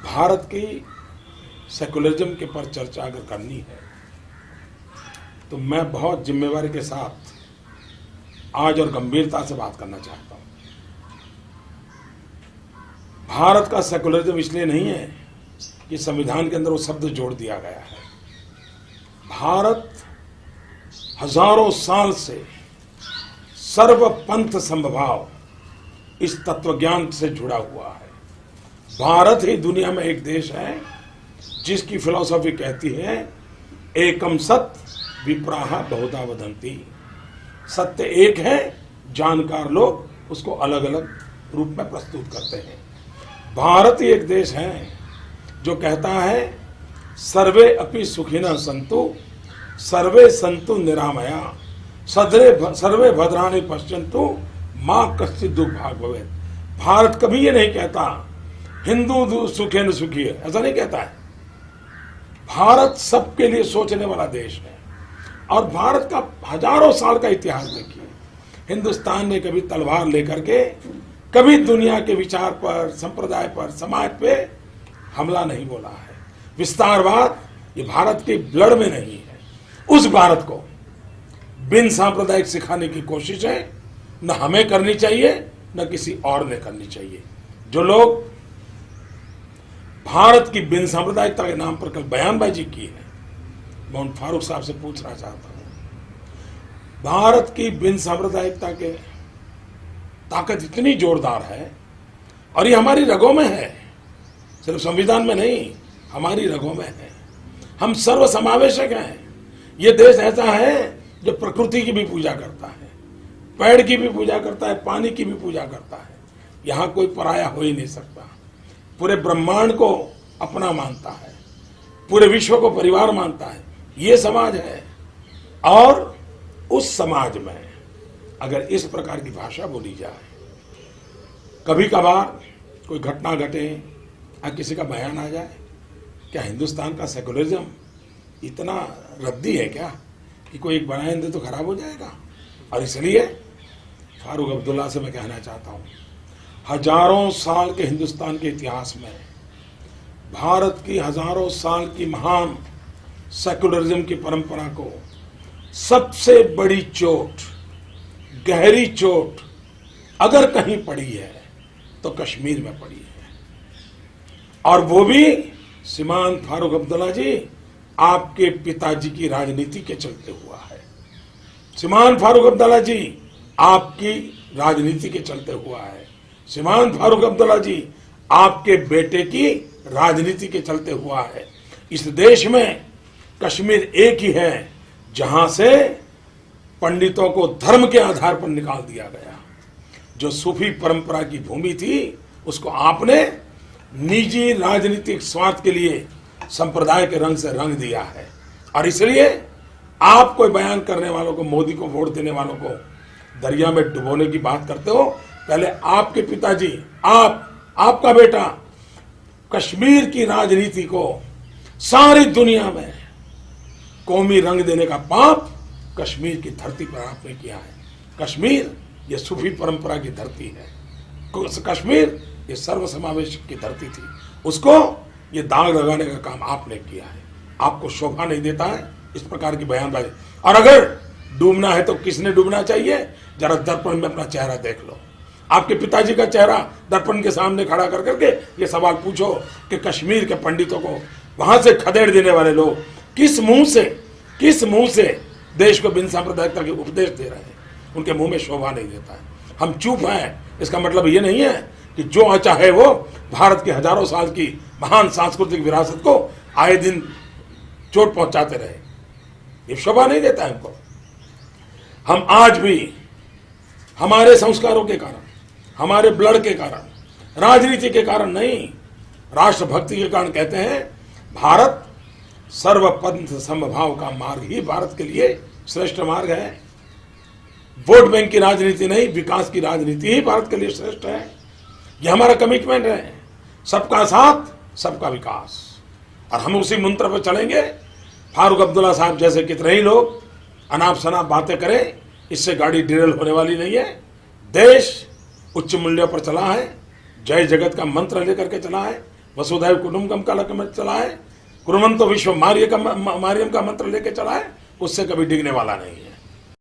भारत की सेकुलरिज्म के पर चर्चा अगर करनी है तो मैं बहुत जिम्मेवारी के साथ आज और गंभीरता से बात करना चाहता हूं। भारत का सेकुलरिज्म इसलिए नहीं है कि संविधान के अंदर वो शब्द जोड़ दिया गया है। भारत हजारों साल से सर्वपंथ समभाव इस तत्वज्ञान से जुड़ा हुआ है। भारत ही दुनिया में एक देश है जिसकी फिलॉसफी कहती है एकम सत विप्राहा बहुधा वदंती। सत्य एक है, जानकार लोग उसको अलग अलग रूप में प्रस्तुत करते हैं। भारत ही एक देश है जो कहता है सर्वे अपि सुखिनः सन्तु सर्वे सन्तु निरामया सर्वे भद्राणि पश्यन्तु मां कश्चित् दुर्भाग् भवेत्। भारत कभी ये नहीं कहता हिंदू सुखेन सुखी है, ऐसा नहीं कहता है। भारत सबके लिए सोचने वाला देश है और भारत का हजारों साल का इतिहास देखिए। हिंदुस्तान ने कभी तलवार लेकर के कभी दुनिया के विचार पर, संप्रदाय पर, समाज पे हमला नहीं बोला है। विस्तारवाद ये भारत के ब्लड में नहीं है। उस भारत को बिन सांप्रदायिक सिखाने की कोशिश है न हमें करनी चाहिए न किसी और ने करनी चाहिए। जो लोग भारत की बिन सांप्रदायिकता के नाम पर कल बयानबाजी की है, मैं उन फारूक साहब से पूछना चाहता हूं, भारत की बिन सांप्रदायिकता के ताकत इतनी जोरदार है और ये हमारी रगों में है, सिर्फ संविधान में नहीं, हमारी रगों में है। हम सर्वसमावेशक हैं। ये देश ऐसा है जो प्रकृति की भी पूजा करता है, पेड़ की भी पूजा करता है, पानी की भी पूजा करता है। यहां कोई पराया हो ही नहीं सकता। पूरे ब्रह्मांड को अपना मानता है, पूरे विश्व को परिवार मानता है। ये समाज है और उस समाज में अगर इस प्रकार की भाषा बोली जाए, कभी कभार कोई घटना घटे या किसी का बयान आ जाए, क्या हिंदुस्तान का सेकुलरिज्म इतना रद्दी है क्या कि कोई एक बयान दे तो खराब हो जाएगा? और इसलिए फारूक अब्दुल्ला से मैं कहना चाहता हूं, हजारों साल के हिंदुस्तान के इतिहास में भारत की हजारों साल की महान सेकुलरिज्म की परंपरा को सबसे बड़ी चोट, गहरी चोट अगर कहीं पड़ी है तो कश्मीर में पड़ी है। और वो भी श्रीमान फारूक अब्दुल्ला जी आपके पिताजी की राजनीति के चलते हुआ है। श्रीमान फारूक अब्दुल्ला जी आपकी राजनीति के चलते हुआ है। श्रीमान फारूक अब्दुल्ला जी आपके बेटे की राजनीति के चलते हुआ है। इस देश में कश्मीर एक ही है जहां से पंडितों को धर्म के आधार पर निकाल दिया गया। जो सूफी परंपरा की भूमि थी उसको आपने निजी राजनीतिक स्वार्थ के लिए संप्रदाय के रंग से रंग दिया है। और इसलिए आप कोई बयान करने वालों को, मोदी को वोट देने वालों को दरिया में डुबोने की बात करते हो। पहले आपके पिताजी, आपका बेटा कश्मीर की राजनीति को सारी दुनिया में कौमी रंग देने का पाप कश्मीर की धरती पर आपने किया है। कश्मीर ये सूफी परंपरा की धरती है। कश्मीर ये सर्वसमावेश की धरती थी, उसको ये दाग लगाने का काम आपने किया है। आपको शोभा नहीं देता है इस प्रकार की बयानबाजी। और अगर डूबना है तो किसने डूबना चाहिए? जरा दर्पण में अपना चेहरा देख लो। आपके पिताजी का चेहरा दर्पण के सामने खड़ा कर करके ये सवाल पूछो कि कश्मीर के पंडितों को वहां से खदेड़ देने वाले लोग किस मुंह से देश को बिन सांप्रदायिकता के उपदेश दे रहे हैं। उनके मुंह में शोभा नहीं देता है। हम चुप हैं, इसका मतलब ये नहीं है कि जो चाहे वो भारत की हजारों साल की महान सांस्कृतिक विरासत को आए दिन चोट पहुंचाते रहे। ये शोभा नहीं देता है हमको। हम आज भी हमारे संस्कारों के कारण, हमारे ब्लड के कारण, राजनीति के कारण नहीं, राष्ट्रभक्ति के कारण कहते हैं भारत सर्वपंथ समभाव का मार्ग ही भारत के लिए श्रेष्ठ मार्ग है। वोट बैंक की राजनीति नहीं, विकास की राजनीति ही भारत के लिए श्रेष्ठ है। यह हमारा कमिटमेंट है, सबका साथ सबका विकास। और हम उसी मंत्र पर चलेंगे। फारूक अब्दुल्ला साहब जैसे कितने ही लोग अनाप शनाप बातें करें, इससे गाड़ी डिरेल होने वाली नहीं है। देश उच्च मूल्यों पर चला है, जय जगत का मंत्र लेकर के चला है। वसुधैव कुटुंबकम का लक्ष्य चलाए, कुर्वन्तो विश्व मारियम का मंत्र लेके चलाए, उससे कभी डिगने वाला नहीं है।